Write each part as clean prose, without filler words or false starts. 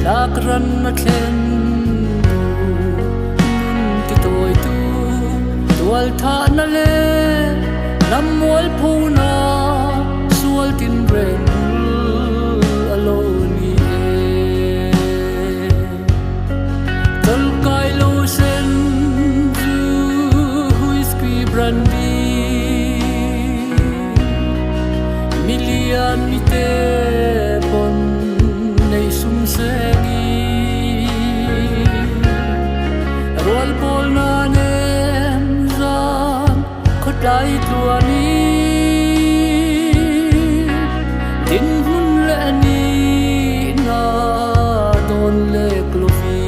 lakran na thlen ti toi tu tual tha na le lam mual phuna sual tin ren aloni tal kai lo sen ju huiski brandi milian mite pon nei sum sengi rol pol na nem zan khodai tuani tin hun le ni na don le klofi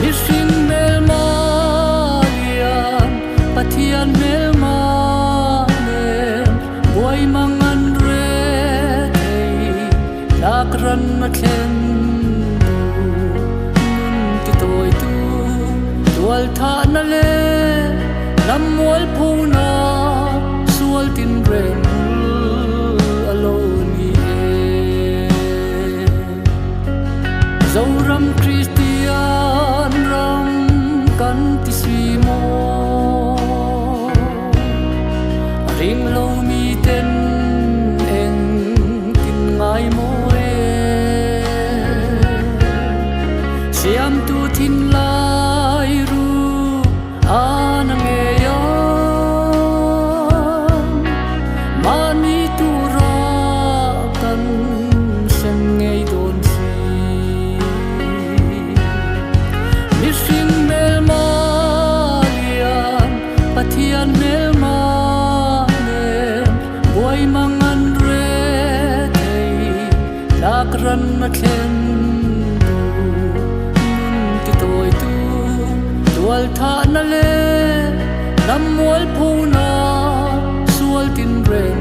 mission mel malian pathian mel ma boy mangan re lakran na thlen ti toi tu tual tha na le lam mual phuna sual tin ren aloni zoram christian ram kan ti si mo ring lo mi ten eng tin ngai mo siam tu thin lai ru anang e ya mani tu ra kan sen ngei don si mission mel malian pathian mel ma boy mangan re lakran na thlen ti toi tu tual tha na le lam mual phuna sual tin ren